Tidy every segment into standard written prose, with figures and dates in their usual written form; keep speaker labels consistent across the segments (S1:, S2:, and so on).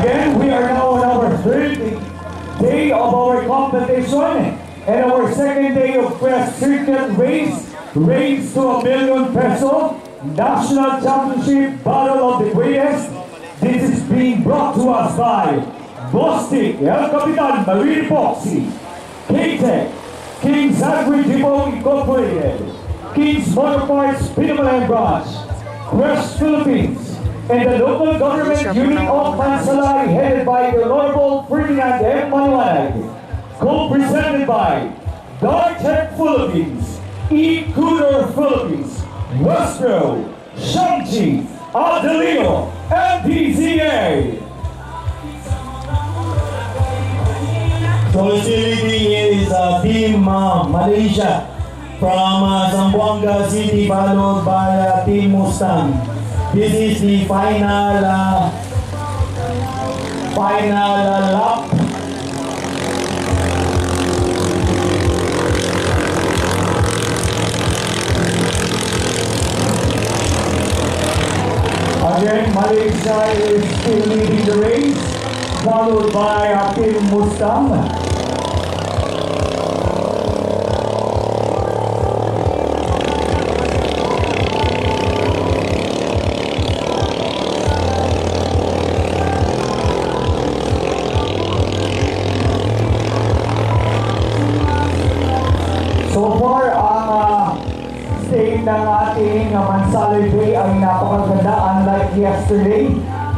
S1: Again, we are now on our third day of our competition and our second day of Quest Circuit Race to ₱1,000,000 National Championship Battle of the Greatest. This is being brought to us by Bostik, El Capitan Marine Epoxy, K-Tech, King's Agri Depot Incorporated, King's Motorparts Pinamalan Branch, Quest Philippines, and the local government unit of Mansalay headed by the Honorable Ferdinand M. Manuanag, co-presented by Dartech Philippines, E-Cooler Philippines, Westro, Shangchi, Adelino, and DZA.
S2: So still leading is Team Malaysia from Zamboanga City, followed by Team Mustang. This is the final lap.
S1: Again, Malaysia is still leading the race, followed by Team Mustang. So far, ang state ng ating Mansalay Bay ay napakaganda, unlike yesterday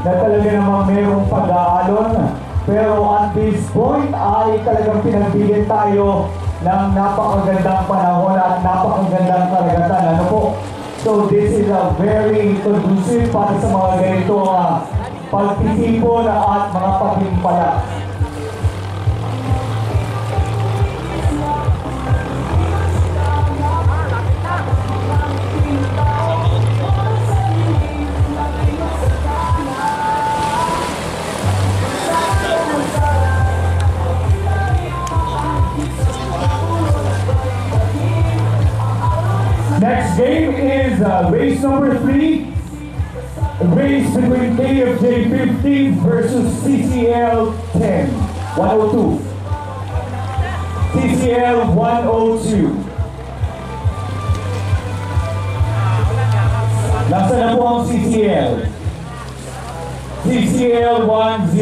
S1: na talaga namang mayroong pag-aalon. Pero at this point ay talagang pinagbigyan tayo ng napakagandang panahon at napakagandang karagatan. Ano po? So this is a very conducive para sa mga ganito pagtitipon at mga paghimpala. Next game is race number 3, race between KFJ 15 versus CCL 10, 102. CCL 102. Nasa na po ang CCL? CCL 102.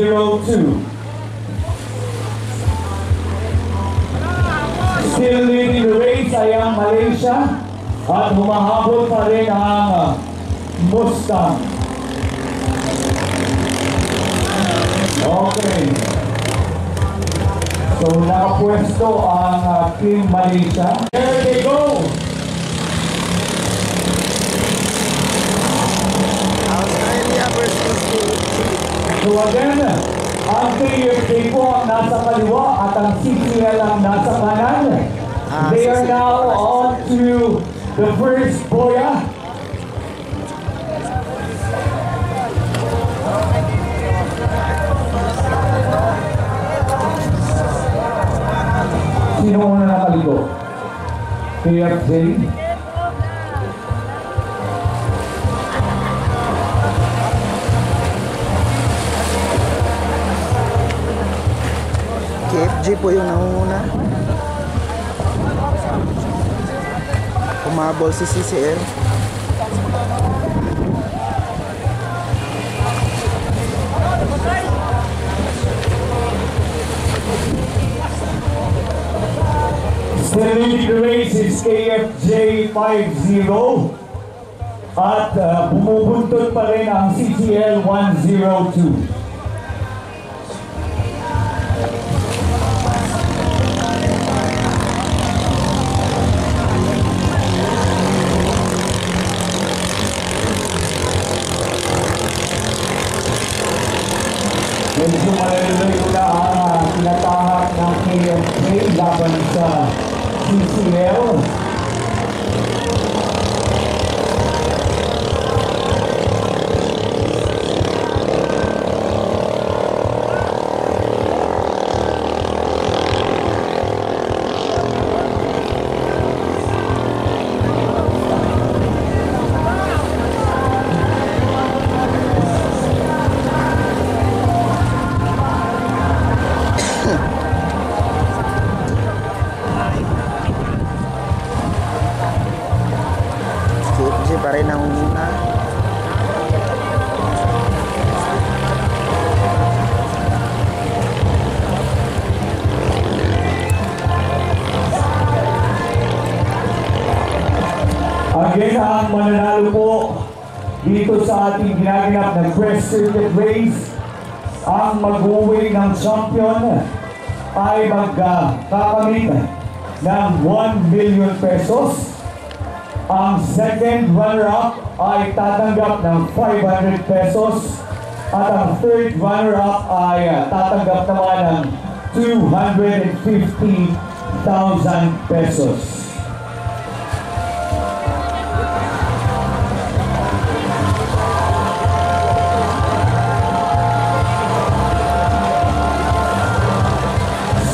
S1: Still leading the race ay ang Malaysia. At humahabol pa rin ang Mustang. Okay. So nakapwesto ang Team Malaysia. There they go!
S3: Australia versus
S1: So again, ang KFJ po ang nasa kaliwa at ang CCL ang nasa kanan. They are now on to the first boya. Sino una nakaligo? KFJ?
S3: KFJ po yung nangunguna. Umabol si CCL.
S1: Still leading the race is KFJ 50 at bumubuntod pa rin ang CCL 102. Medyo malalayo na ang tinatahak ng KFJ laban sa CCL. tatanggap ng Press Circuit Race. Ang mag-uwi ng champion ay magkakamit ng 1 million pesos. Ang second runner-up ay tatanggap ng 500 pesos. At ang third runner-up ay tatanggap naman ng 250,000 pesos.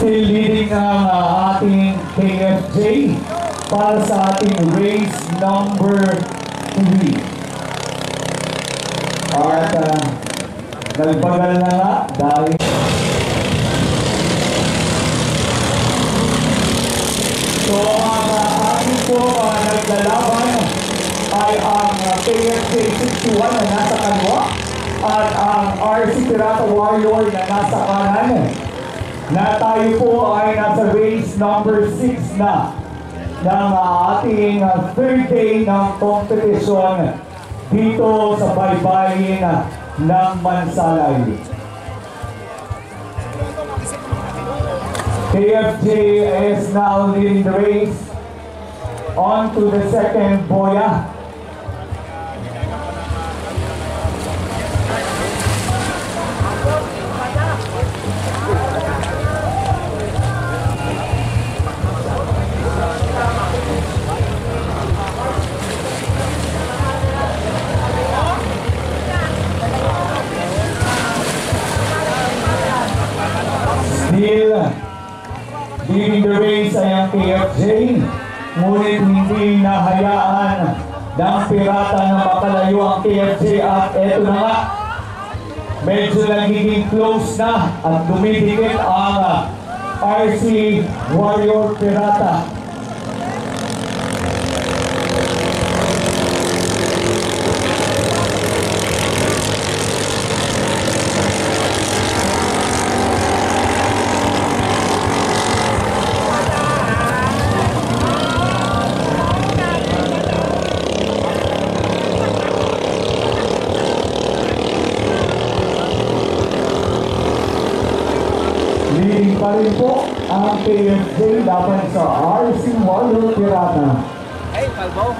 S1: Still leading ang ating KFJ para sa ating race number 3. At nagbagal na nga dahil so ang ating po naglalaban ay ang KFJ 61 na nasa kanwa at ang RC Pirata Warrior na nasa kanan. Na tayo po ay nasa race number 6 na ng ating third day ng competition dito sa baybayin ng Mansalay. KFJ is now leading the race on to the second boya. Still leading the race ay ang KFJ, ngunit hindi nahayaan ng Pirata na makalayo ang KFJ at eto na nga, medyo nagiging close na at dumidikit ang RC Warrior Pirata. Leading pa rin po ang KFJ laban sa RC Warrior Pirata.
S4: Hey, Kalbo!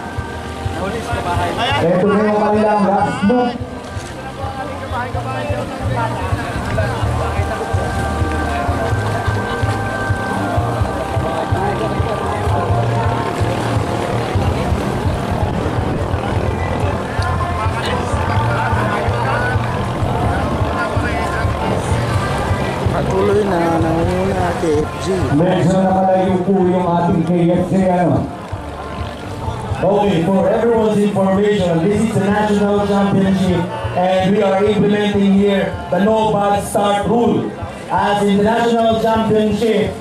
S4: Nahulis ka ba kayo?
S1: Ito na yung kanilang last move.
S3: Patuloy na nangunguna KFJ.
S1: Medyo nakalayo po yung ating KFJ
S2: Okay, for everyone's information, this is the national championship and we are implementing here the no bad start rule. As in the national championship,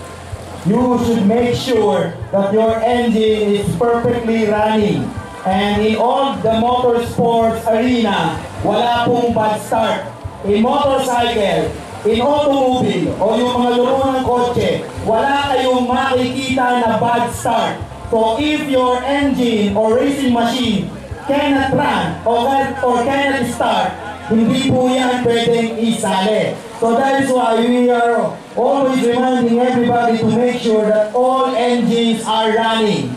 S2: you should make sure that your engine is perfectly running. And in all the motorsports arena, wala pong bad start. In motorcycle, in automobile, o yung mga laro ng kotse, wala kayong makikita na bad start. So if your engine or racing machine cannot run or cannot start, hindi po yan pwedeng isali. So that is why we are always reminding everybody to make sure that all engines are running.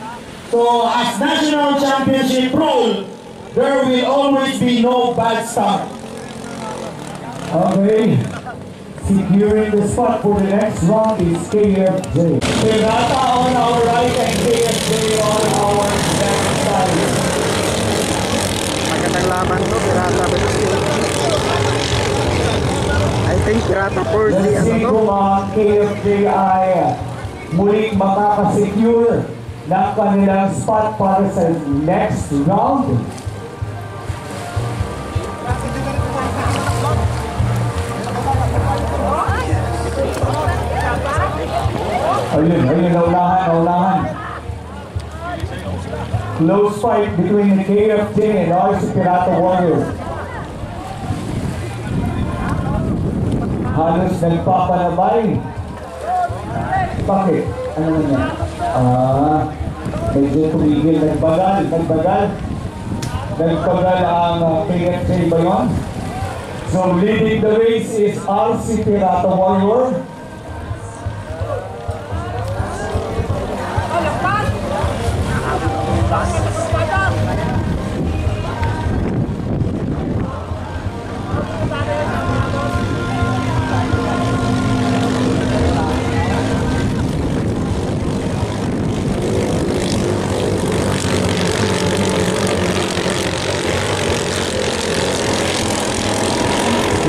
S2: So as national championship rule, there will always be no bad start.
S1: Okay. Securing the spot for the next round is KFJ. Pirata on our right and KFJ on our left side.
S3: Magandang laban to, Pirata versus KFJ. I think Pirata 40
S1: Let's
S3: ano
S1: see
S3: to.
S1: kung ang KFJ ay muling makakasecure ng kanilang spot para sa next round. Ayun, naunahan. Close fight between the KFJ and RC Pirata Warrior. Halos nagpapanabay. Bakit? Ano na? Medyo tumigil. Nagbagal ang KFJ ba yun? So leading the race is RC Pirata Warrior.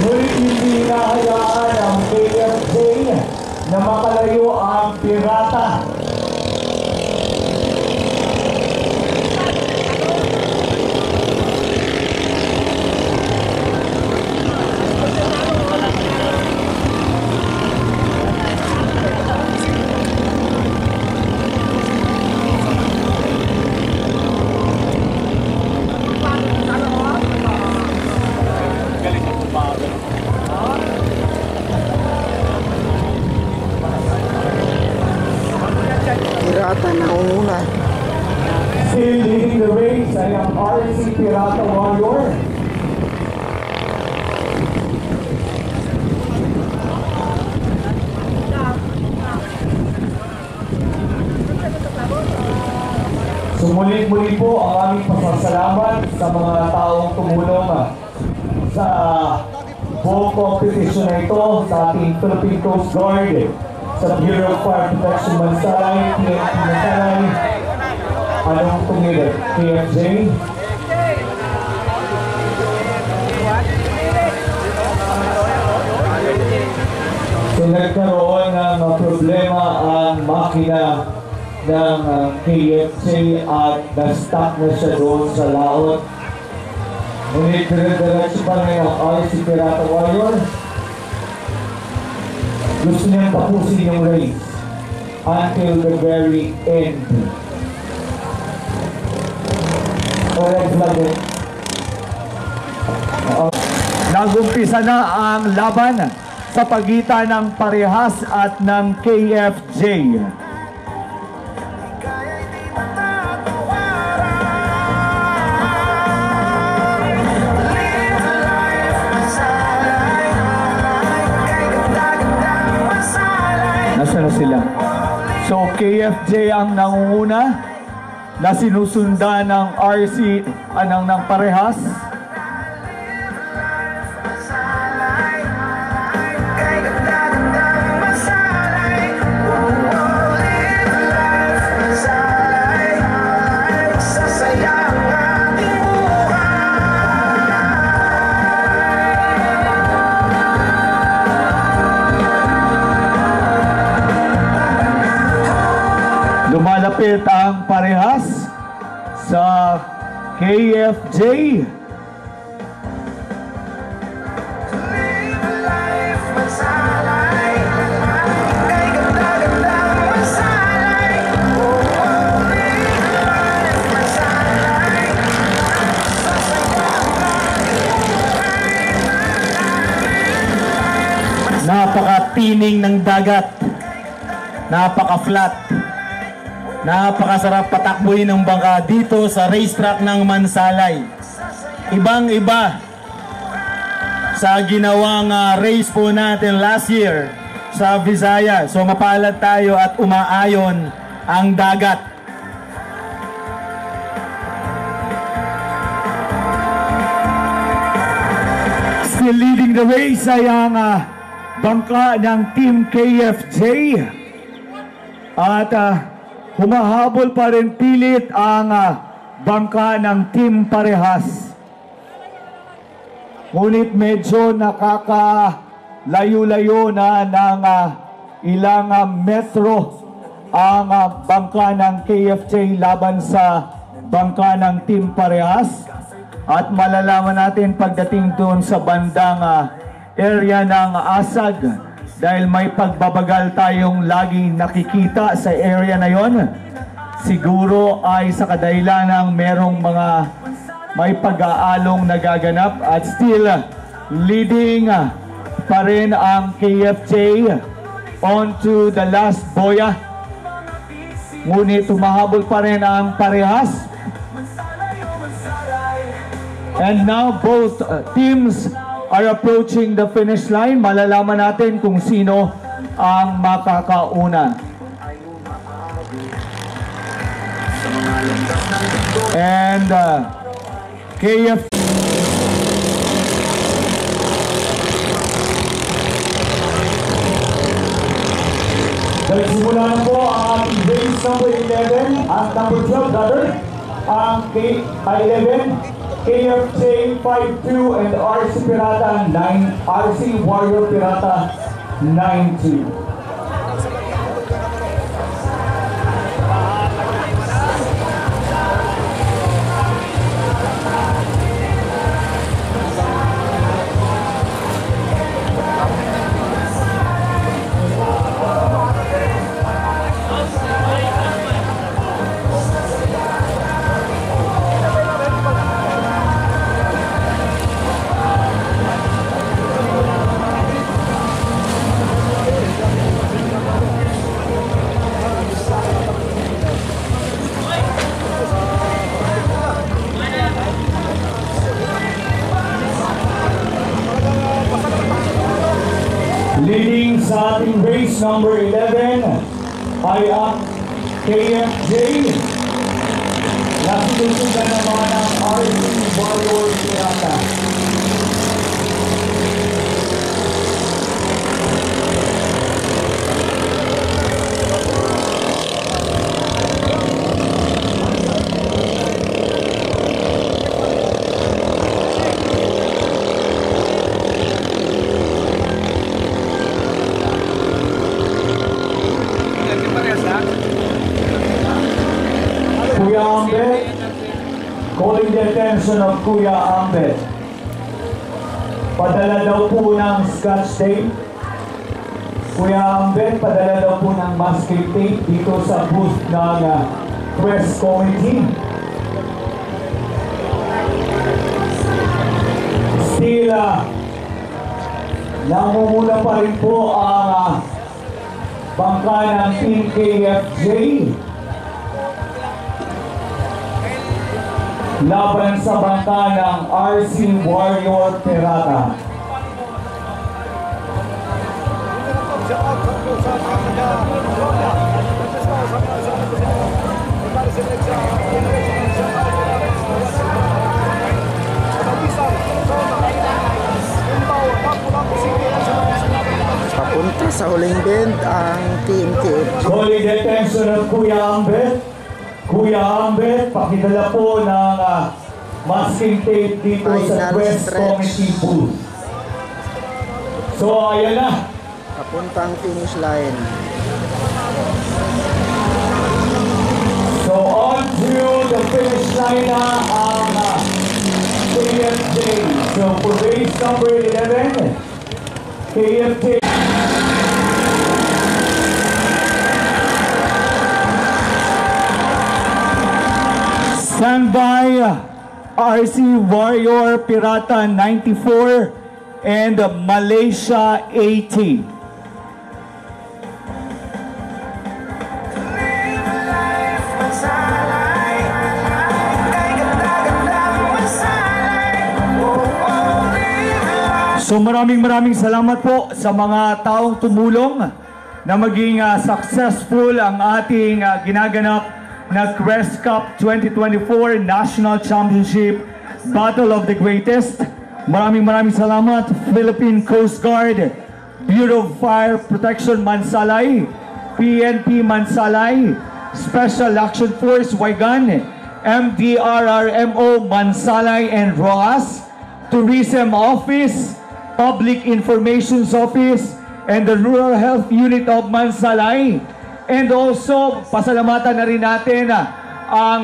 S1: Ngunit hindi hinahayaan ang KFJ na makalayo ang pirata.
S3: Pirata na una.
S1: Still leading the race ay ang RC Pirata Warrior. Sumulit-muli po ang aming pasasalamat sa mga taong tumulong sa buong competition na ito, sa ating Philippine Coast Guard, sa Bureau of Fire Protection Mansalay, PNP Mansalay, anong tumulong? KFJ? So nagkaroon ng problema ang makina ng KFJ at na-stuck na siya doon sa laot. Ngunit dire-diretso pa rin ang RC Pirata Warrior. Gusto niyang tapusin yung race until the very end. Correct lang eh. Nagumpisa na ang laban sa pagitan ng Parehas at ng KFJ. Nasaan na sila? So KFJ ang nangunguna na sinusundan ng RC ng Parehas. Lumalapit ang Parehas sa KFJ. Napaka-tining ng dagat, napaka-flat. Napakasarap patakbuhin ng bangka dito sa racetrack ng Mansalay. Ibang-iba sa ginawang race po natin last year sa Visayas. So mapalad tayo at umaayon ang dagat. Still leading the race ay ang bangka ng Team KFJ. At humahabol pa rin pilit ang bangka ng Team Parehas. Ngunit medyo nakakalayo-layo na ng ilang metro ang bangka ng KFJ laban sa bangka ng Team Parehas. At malalaman natin pagdating doon sa bandang area ng Asag, dahil may pagbabagal tayong lagi nakikita sa area na yon. Siguro ay sa kadahilanang merong mga may pag-aalong nagaganap at still leading pa rin ang KFJ on to the last boya. Ngunit tumahabol pa rin ang Parehas. And now both teams are approaching the finish line. Malalaman natin kung sino ang makakauna. And KF Simula na po ang ating race number 11, ang number 12 brother, ang K11, KFJ 52 and RC Pirata 9, RC Warrior Pirata 92. Leading sa ating race number 11 ay ang KFJ. Nasusundan naman ang RC Warrior Pirata. Kuya Ambet, calling the attention of Kuya Ambet. Padala daw po ng scotch tape. Kuya Ambet, padala daw po ng masking tape dito sa booth ng press committee. Still, namumula pa rin po ang bangka ng Team KFJ. Laban sa bangka ng RC Warrior Pirata.
S3: Papunta sa huling bend ang Team KFJ.
S1: Calling the attention of Kuya Ambet. Kuya Ambet, pakidala po ng masking tape dito sa
S3: Final
S1: press
S3: stretch.
S1: committee booth. So, ayan na.
S3: Papuntang finish line.
S1: So, on to the finish line na ang KFJ. So, for race number 11, KFJ. Stand by RC Warrior Pirata 94 and Malaysia 80. So maraming salamat po sa mga taong tumulong na maging successful ang ating ginaganap na Crest Cup 2024 National Championship Battle of the Greatest. Maraming salamat Philippine Coast Guard, Bureau of Fire Protection Mansalay, PNP Mansalay, Special Action Force Waigan, MDRRMO Mansalay and Rojas, Tourism Office, Public Information Office, and the Rural Health Unit of Mansalay. And also, pasalamatan na rin natin ang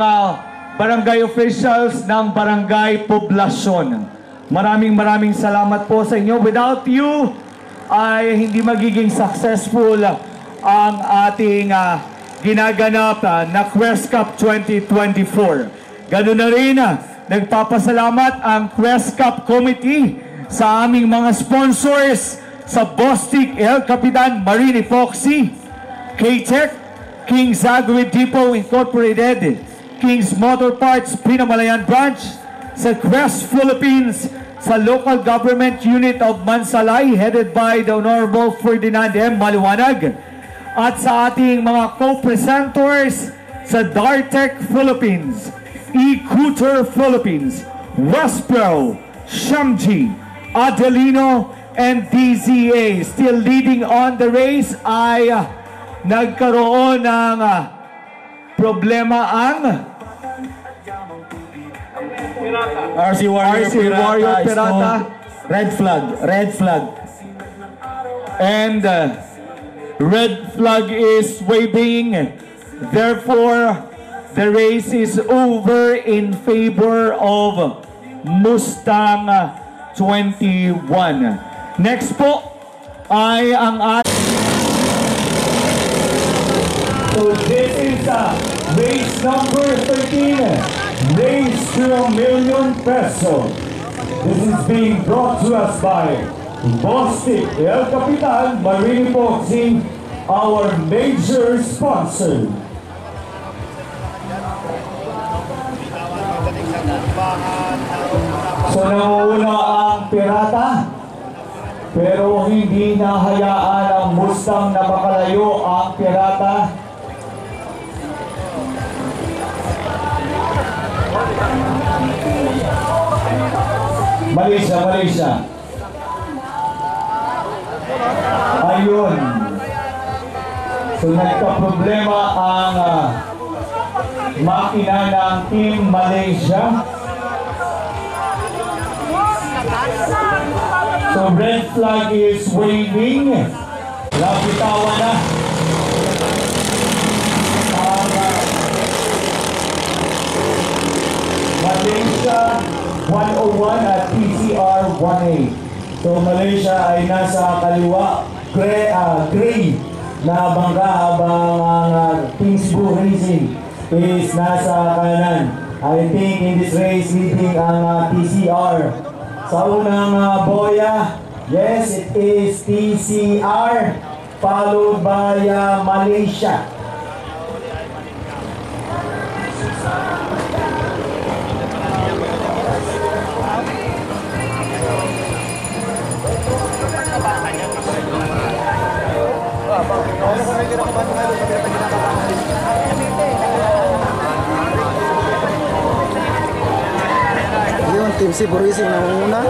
S1: barangay officials ng barangay poblasyon. Maraming salamat po sa inyo. Without you, ay hindi magiging successful ang ating ginaganap na Quest Cup 2024. Ganun na rin, nagpapasalamat ang Quest Cup Committee sa aming mga sponsors sa Bostik El Capitan Marine Epoxy, K-Tech, King's Agri Depot Incorporated, King's Motor Parts Pinamalayan Branch, sa Crest Philippines, sa local government unit of Mansalay headed by the Honorable Ferdinand M. Maliwanag at sa ating mga co-presenters sa Dartec Philippines, Ecouter Philippines, Westpro, Shamji, Adelino, and DZA. Still leading on the race ay nagkaroon ng problema ang
S2: RC Warrior Pirata.
S1: Red flag. And red flag is waving. Therefore, the race is over in favor of Mustang 21. Next po ay ang So this is race number 13. Race to ₱1 million. This is being brought to us by Bostik El Capitan Marine Boxing, our major sponsor. So nauuna ang Pirata, pero hindi nahayaan ang Mustang na makalayo ang Pirata. Malaysia. Ayun. So nagka-problema ang makina ng Team Malaysia. So red flag is waving. Lapitawan na. Malaysia 101 at PCR 18. So Malaysia ay nasa kaliwa, gray na bangka, habang ang Team Cebu Racing is nasa kanan. I think in this race leading ang TCR. Sa unang boya, yes, it is TCR followed by Malaysia.
S3: Yun, Team Cebu Racing na muna.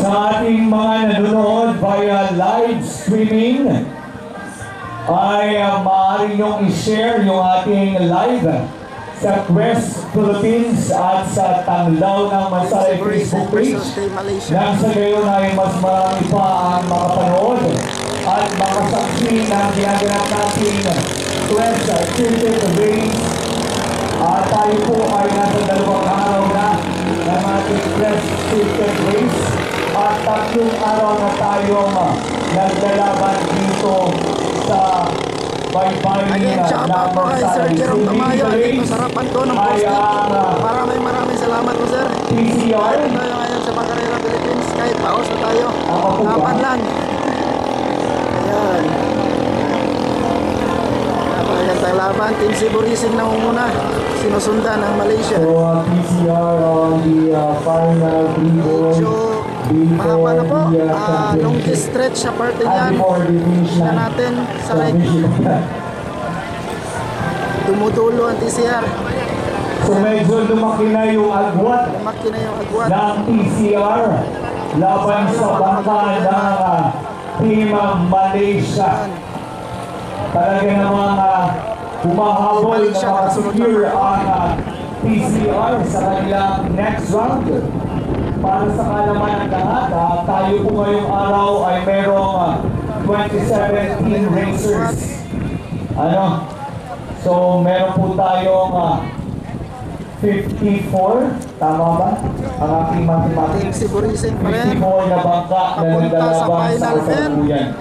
S1: Sa ating mga nanonood via live streaming ay maaari niyong i-share yung ating live sa Quest Philippines at sa Tanglaw ng Mansalay Facebook page. Nang sa gayon ay mas marami pa ang makapanood at makasaksi ng ginaganap natin Quest Circuit Race. At tayo po ay nasa 2 araw na ng ating Quest Circuit Race at 3 araw na tayong naglalaban dito sa
S3: Again, shout out po kay Sir Jerome Tamayo dito sa harapan ko ng poster. Maraming salamat po, sir.
S1: PCR
S3: tayo ngayon sa Pagkarera Philippines, kahit paos na tayo. Laban lang. Ayan. Napalagan tayo laban. Team Cebu Racing na muna. Sinusundan ng Malaysia.
S1: So PCR on the final three-ball.
S3: Mahaba na po, longest stretch sa parte niyan na natin sa right. Tumutulo ang TCR.
S1: So medyo lumaki na yung agwat ng TCR laban sa bangka ng Team Malaysia. Talaga namang humahabol na makasecure ang TCR sa kanilang next round. Para sa kalaman ng lahat, tayo po ngayong araw ay merong 27 team racers. So meron po tayong 54, tama ba? Ang aking mathematics. 54 na bangka na naglalaban sa kasalukuyan.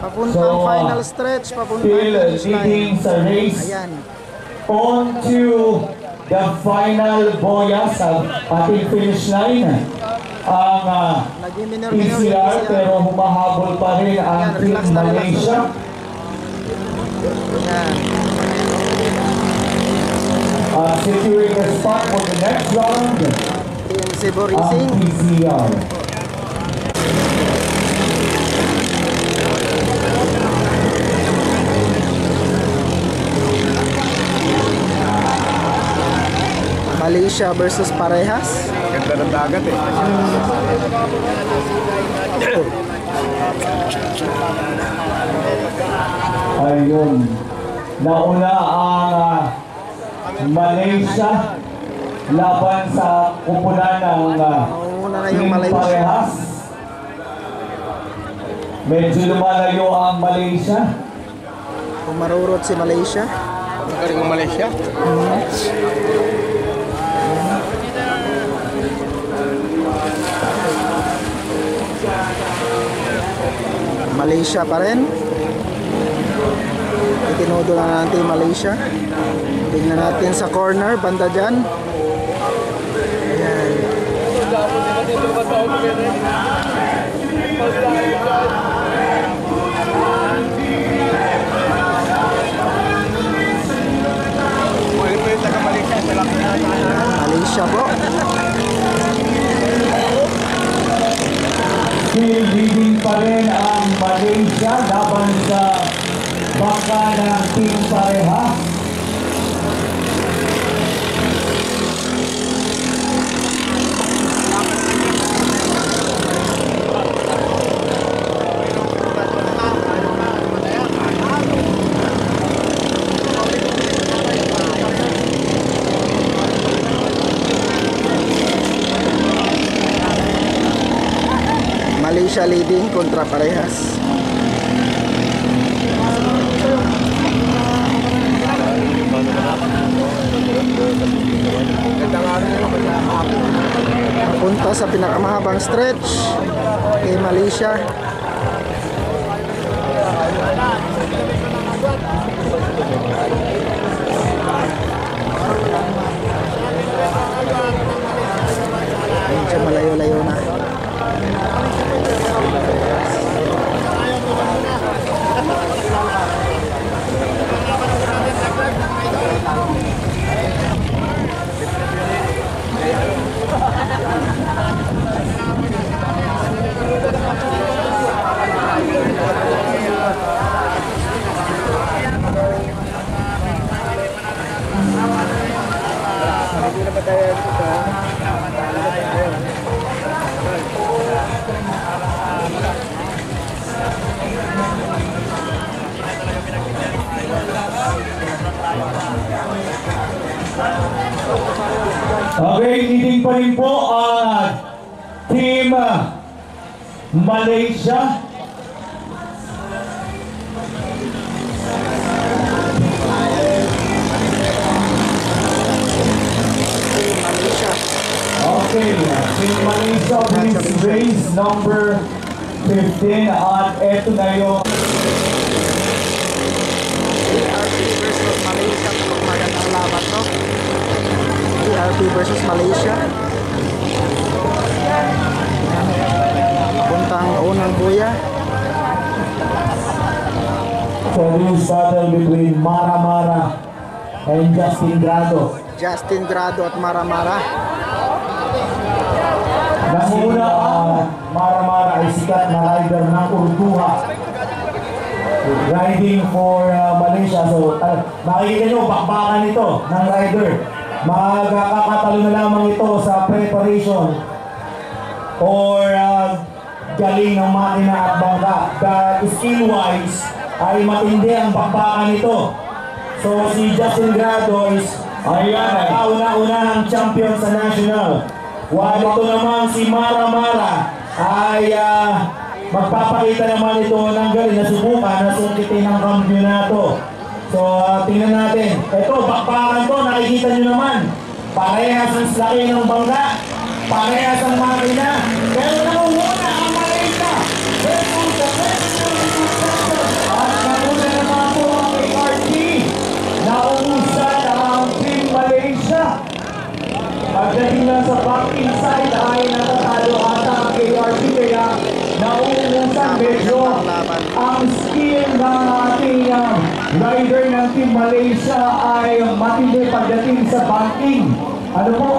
S3: Papuntang final stretch, papuntang finish line.
S1: Leading sa race. On to the final boya sa ating finish line. Ang TCR, pero humahabol pa rin ang Team Malaysia. securing the spot for the next round
S3: Team Cebu
S1: ang
S3: Racing.
S1: PCR.
S3: Malaysia versus Parehas.
S4: Ganda ng dagat eh.
S1: Ayun. Nauna ang Malaysia laban sa kupunan ng
S3: Nauna na yung
S1: Team
S3: Malaysia.
S1: Parehas. Medyo lumalayo ang Malaysia.
S3: Kumarurot si Malaysia.
S4: Magaling ng Malaysia.
S3: Malaysia pa rin. Itinudo na natin yung Malaysia. Tingnan natin sa corner, banda dyan. Ayan. Malaysia po.
S1: Still leading pa rin ang Malaysia laban sa baka ng Team Parehas.
S3: Malaysia leading kontra Parehas. Punta sa pinakamahabang stretch kay Malaysia. Medyo malayo-layo na. Okay, leading pa rin po ang Team Malaysia. Okay, Team Malaysia wins race number 15 at eto na yung ERP versus Malaysia. Magandang laban to. ERP versus Malaysia. Puntang unang buya.
S1: serious battle between Mara Mara and Justin Grado.
S3: Justin Grado at Mara Mara.
S1: Nanguna ang Mara Mara ay sikat na rider ng Urduha. Riding for Malaysia. So, makikita nyo, bakbakan ito ng rider. Magkakatalo na lamang ito sa preparation or galing ng makina at bangka. But skill-wise, ay matindi ang bakbakan nito. So, si Justin Grado is kauna-unahang champion sa national. While ito naman si Mara Mara ay magpapakita naman ito ng galing na subukan na sungkitin ng kampiyonato. So, tingnan natin. Ito, bakbakan to, nakikita nyo naman. Parehas ang laki ng bangka. Parehas ang makina. Pero nangunguna ang Malaysia. At nanguna naman po ang ART. Naungusad ang Team Malaysia. Pagdating lang sa back inside ay natatalo ata ang ART. Kaya nauungusan medyo ang skill ng ating rider ng Team Malaysia ay matindi pagdating sa banking. Ano po?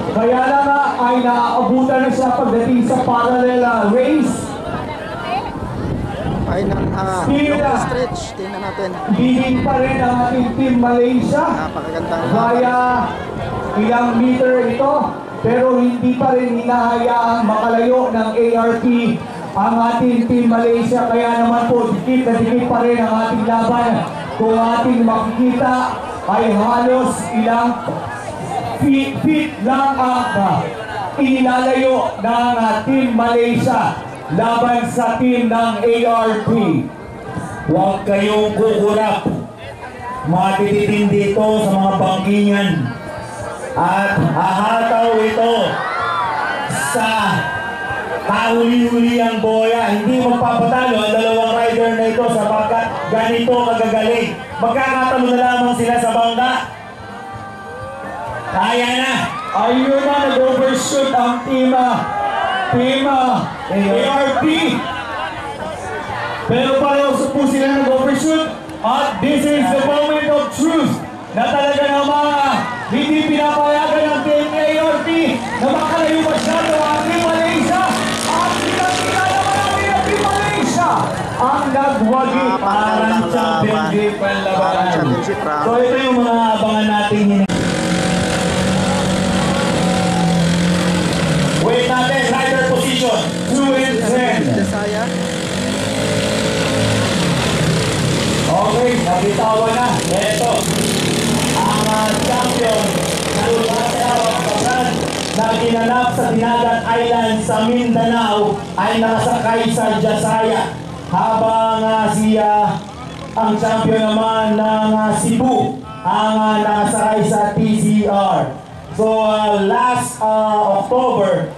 S1: Kaya lang nga ay naaabutan na siya pagdating sa parallel race.
S3: Ay ng
S1: Still,
S3: long stretch. Tingnan natin.
S1: leading pa rin ang ating Team Malaysia.
S3: Napakagandang
S1: Kaya ilang meter ito, pero hindi pa rin hinahayaang makalayo ng ARP ang ating Team Malaysia. Kaya naman po, dikit na dikit pa rin ang ating laban. Kung ating makikita ay halos ilang feet lang ang inilalayo ng Team Malaysia laban sa team ng ARP.
S2: Huwag kayong kukurap. Matititindi ito sa mga bangkingan. At hahataw ito sa kahuli-huli ang boya. Hindi magpapatalo ang dalawang rider na ito sapagkat ganito kagagaling. Magkakatalo na lamang sila sa bangka. Kaya na.
S1: Ayun na, nag-overshoot ang team ARP. Pero pareho po sila nag-overshoot. At this is the moment of truth na talaga namang hindi pinapayagan ng team ARP na makalayo masyado ang Team Malaysia. At kita naman ang Team Malaysia ang nagwagi
S2: Parang championship ang labanan.
S3: championship round.
S2: So ito yung mga abangan natin. Wait natin, rider position 2 and 10.
S3: Desaya.
S1: Okay, nabitawan na.
S2: Ito, ang champion na ginanap sa Dinagat Island sa Mindanao ay nakasakay sa Jasaya. Habang ang champion naman ng Cebu ang nakasakay sa TCR. So last October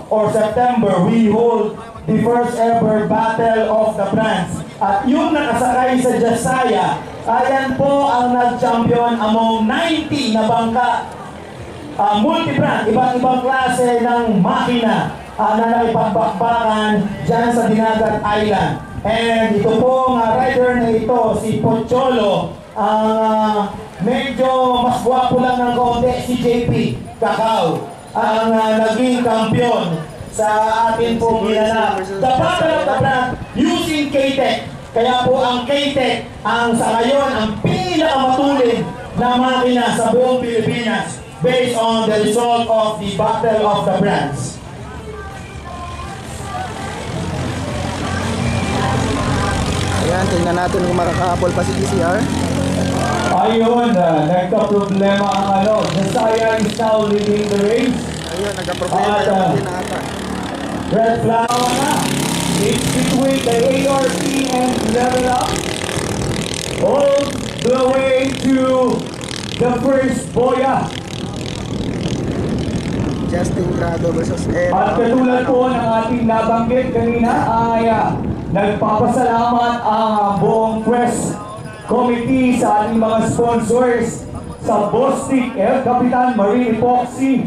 S2: or September, we hold the first ever Battle of the Brands. At yung nakasakay sa Jasaya, ayan po ang nag-champion among 90 na bangka. Multi-brand, ibang klase ng makina na nakipagbakbakan dyan sa Dinagat Island. And ito pong rider na ito, si Pocholo, ang medyo mas gwapo lang ng konti, si JP Cacao, ang naging kampiyon sa atin pong ginanap. The Battle of the Brand using K-Tech. Kaya po ang K-Tech ang sa ngayon ang pinakamatulid na makina sa buong Pilipinas based on the result of the Battle of the Brands.
S3: Ayan, tingnan natin kung makakahabol pa si TCR.
S1: Ayun, nagka-problema ang Jasaya is now leading the race.
S3: Ayun, nagka-problema yung pinaka.
S1: Red flag na. It's between the ARP and Level Up. All the way to the first boya.
S3: Justin Grado versus Ed.
S1: At katulad po ng ating nabanggit kanina ay nagpapasalamat ang buong press committee sa ating mga sponsors sa Bostik, El Capitan, Marine Epoxy,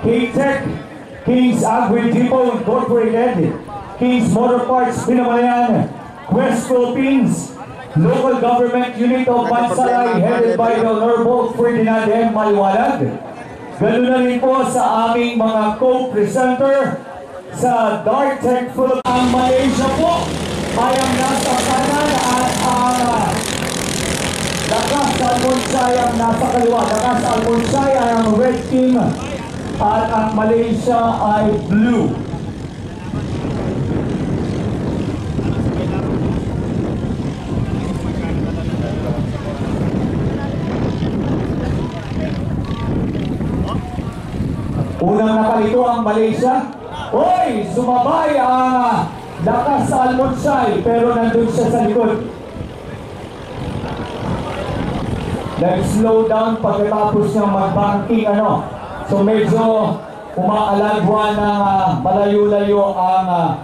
S1: K-Tech, King's Agri-Depot Incorporated, King's Motor Parts Pinamalayan, Quest Philippines, Local Government Unit of Bansalay headed by the Honorable Ferdinand M. Maliwanag. Ganun na rin po sa aming mga co-presenter sa Dartech Philippines. Ang Malaysia po ay ang nasa kanan at ang Lakas Almonsay ang nasa kaliwa. Lakas Almonsay ay ang red team at ang Malaysia ay blue. Unang nakalito ang Malaysia. Hoy! Sumabay ang Lakas Almonsay pero nandun siya sa likod. Nag-slow down pagkatapos niyang mag-banking So medyo umaalagwa ng malayo-layo ang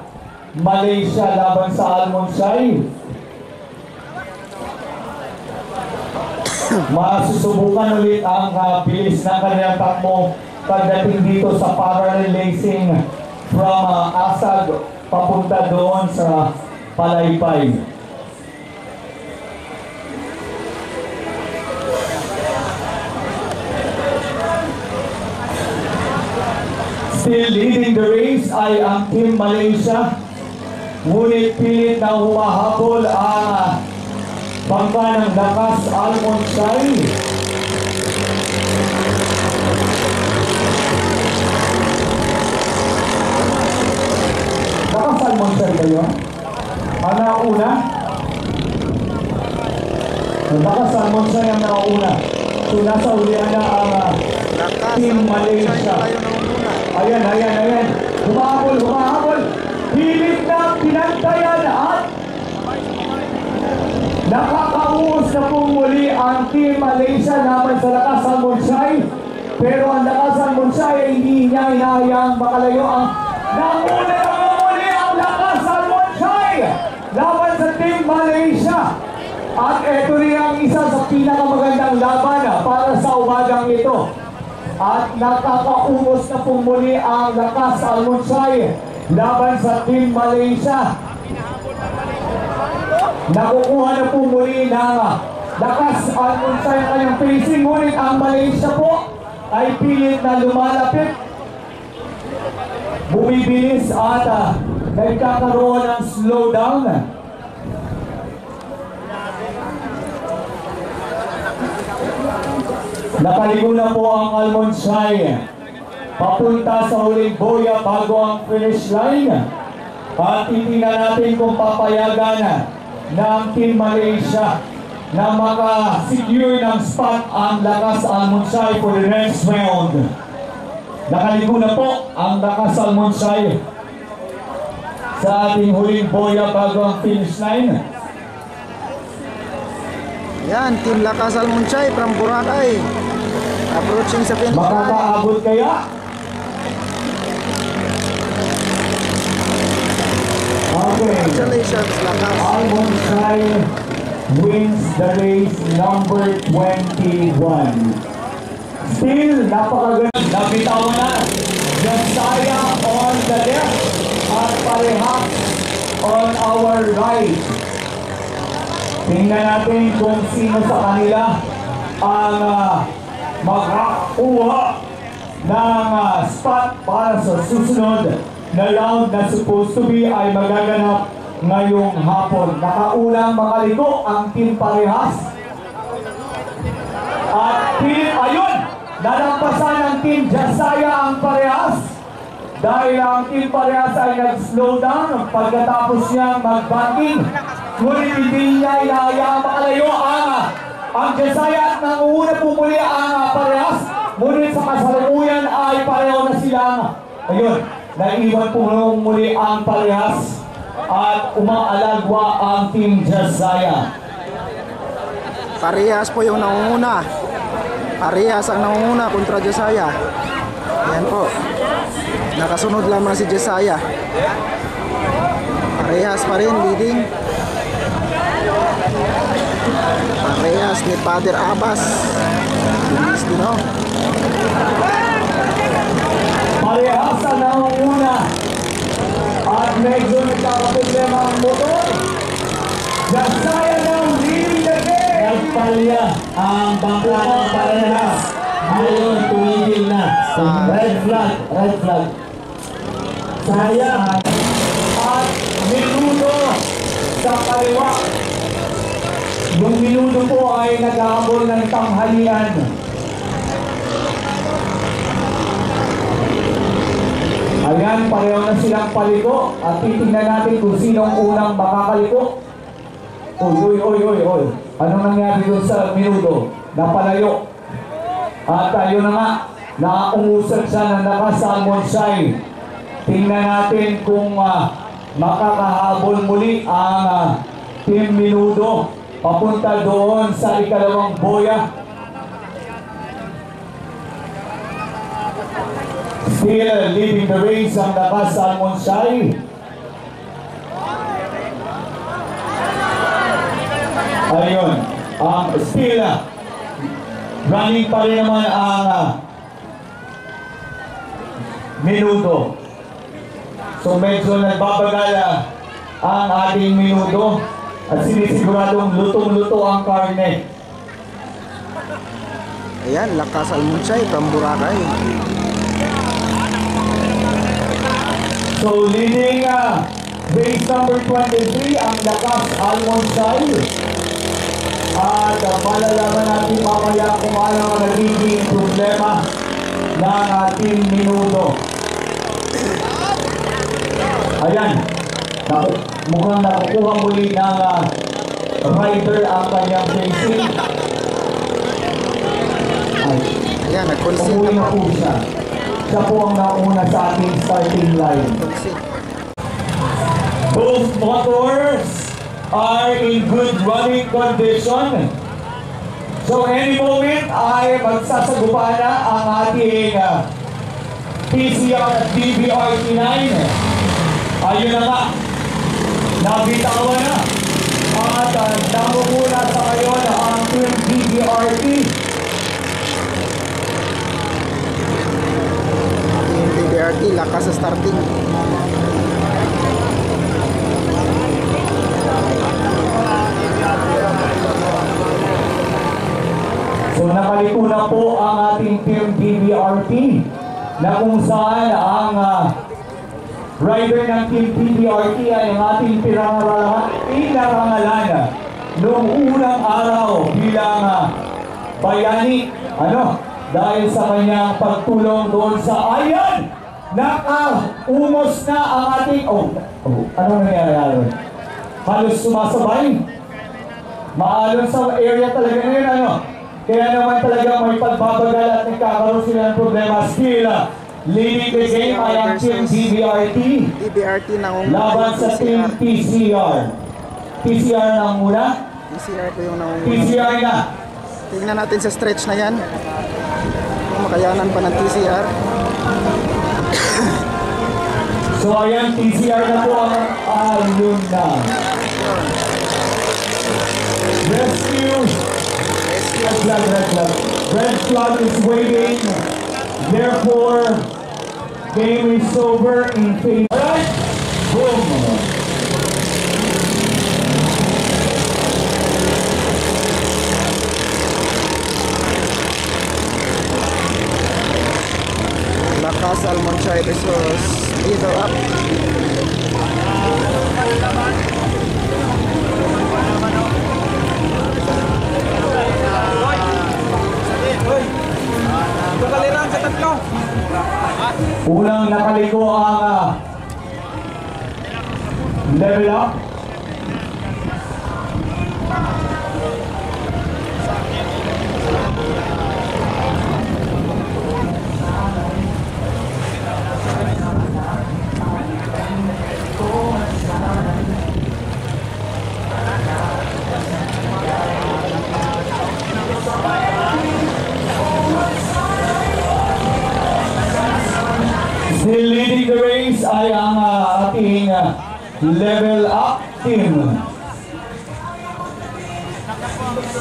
S1: Malaysia laban sa Almonsay. Masusubukan ulit ang bilis ng kanilang takbo pagdating dito sa parallel racing from Asag papunta doon sa Palaypay. Still leading the race ay ang Team Malaysia. Ngunit pilit na humahabol ang bangka ng Lakas Almonsay. Lakas Almonsay ba yun? Ang nauna? Lakas Almonsay ang nauna. So nasa ulian na ang Team Malaysia. Ayan. Humahabol. Pilit na pinantayan at nakakauos na pumuli ang Team Malaysia laban sa Lakas Almonsay. Pero ang Lakas Almonsay ay hindi niya hinahayang makalayo ang nauna na pumuli ang Lakas Almonsay laban sa Team Malaysia. At ito rin ang isa sa pinakamagandang laban para sa umagang ito. At nakakauos na pumuli ang Lakas Almonsay laban sa Team Malaysia. Nakukuha na pumuli ng Lakas Almonsay ang kanyang pacing. Ngunit ang Malaysia po ay pilit na lumalapit, bumibilis at nagkakaroon ng slowdown. Nakaligo na po ang Almonsay papunta sa huling boya bago ang finish line. At titingnan natin kung papayagan ng Team Malaysia na maka-secure ng spot ang Lakas Almonsay for the next round. Nakaligo na po ang Lakas Almonsay sa ating huling boya bago ang finish line.
S3: Yan, Team Lakas Almonsay from Boracay. Approaching sa finish line.
S1: Makakaabot kaya? Okay.
S3: Congratulations, Lakas.
S1: Almonsay wins the race number 21. Still, napakaganda. Nabitawan na. Josiah on the left at Parehas on our right. Tingnan natin kung sino sa kanila ang makakuha ng spot para sa susunod na round na supposed to be ay magaganap ngayong hapon. Nakaulang makaliko ang Team Parehas. At ayun, nalampasan ng Team Josiah ang Parehas. Dahil ang Team Parehas ay nag-slow down pagkatapos niya mag-banking. Ngunit hindi niya inahayaan makalayo ang Josiah at nanguuna pumuli ang Parehas. Ngunit sa kasalukuyan ay pareho na silang ayun, naiwan pumuli ang Parehas at umaalagwa ang Team Josiah.
S3: Parehas po yung nangunguna. Parehas ang nangunguna kontra Josiah. Yan po. Nakasunod lamang si Josiah. Parehas pa rin leading. Parehas ni Father Abbas. Bilis din o.
S1: Parehas ang nangunguna at medyo nagkakaproblema ang motor. Josiah now leading the game.
S2: Nagpalya ang bangka ng Parehas. Ngayon tumigil na. Red flag. Sayang.
S1: At minuto sa kaliwa. Yung minuto po ay nag-aabol ng tanghalian. Ayan, pareho na silang paliko. At titingnan natin kung sinong unang makakaliko. Oy. Anong nangyari doon sa minuto? Napalayo. At tayo na nga, nakaungusap siya ng Lakas Almonsay. Tingnan natin kung makakahabol muli ang Team Minudo papunta doon sa ikalawang boya. Still leading the race ang Lakas Almonsay. Ayun, still running pa rin naman ang Minudo. So medyo nagbabagal ang ating Minudo at sinisiguradong lutong-luto ang karne.
S3: Ayan, Lakas Almonsay from Boracay.
S1: So leading race number 23 ang Lakas Almonsay. At malalaman natin mamaya kung ano ang nagiging problema ng ating minuto. Ayan, mukhang nakukuha muli ng rider ang kanyang facing.
S3: Ayan, nag-concede
S1: Umuwi
S3: na
S1: na
S3: po.
S1: po siya. Siya po ang nauna sa ating starting line. Both motors are in good running condition. So any moment ay magsasagupa na ang ating TCR at DBRT9. Ayun na nga, nabitawan na. At namumuna sa ngayon ang Team DBRT.
S3: Team DBRT, lakas sa starting.
S1: So nakaliko na po ang ating Team DBRT na kung saan ang rider ng Team DBRT ay ang ating pinarangalan noong unang araw bilang bayani. Dahil sa kanyang pagtulong doon sa ayan, nakaumos na ang ating, ano nangyayari? Halos sumasabay. Maalon sa area talaga ngayon, Kaya naman talaga may pagbabagal at nagkakaroon sila ng problema. Still, leading the game ay ang Team DBRT.
S3: DBRT nangunguna.
S1: Laban sa Team TCR. TCR na ang muna.
S3: TCR po yung nangunguna.
S1: TCR na.
S3: Tingnan natin sa stretch na yan. Kung makayanan pa ng TCR.
S1: So ayan, TCR na po ang alun na. Rescue. Red flag. Red flag is waiting. Therefore, game is over in favor. Alright. Boom.
S3: Lakas Almonsay versus Leader Up.
S1: Unang nakaliko ang level up. Still leading the race ay ang ating level up team.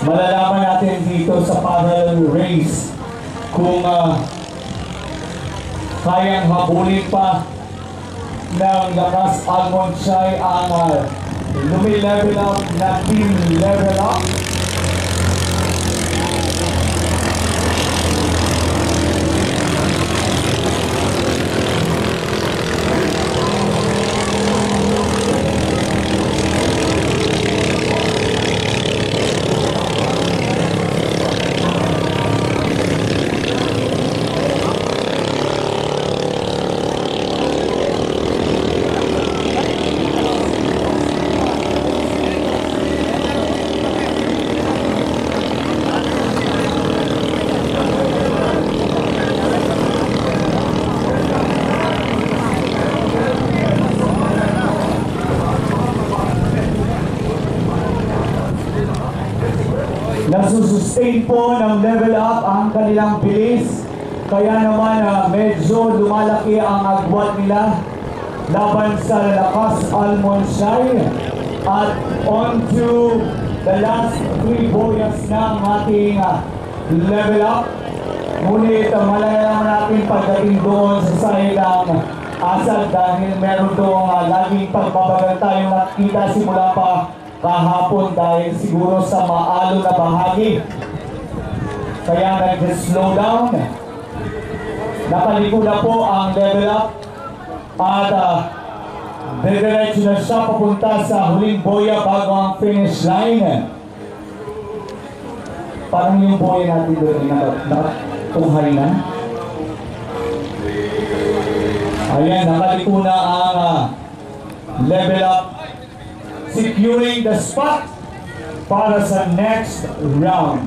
S1: Malalaman natin dito sa parallel race kung kayang habulin pa ng Lakas Almonsay ang lumi-level up na team level up. Nasusustain po ng level up ang kanilang bilis. Kaya naman medyo lumalaki ang agwat nila laban sa Lakas Almonsay. At on to the last 3 boyas ng ating level up. Ngunit malalaman natin pagdating doon sa sailang asal dahil meron doon laging pagbabagal tayong nakita simula pa kahapon dahil siguro sa maalon na bahagi. Kaya nag-slow down. Nakaliko na po ang level up. At diretso na siya papunta sa huling boya bago ang finish line. Parang yung boya natin doon ay nakatunghay na. Ayan, nakaliko na ang level up, securing the spot para sa next round.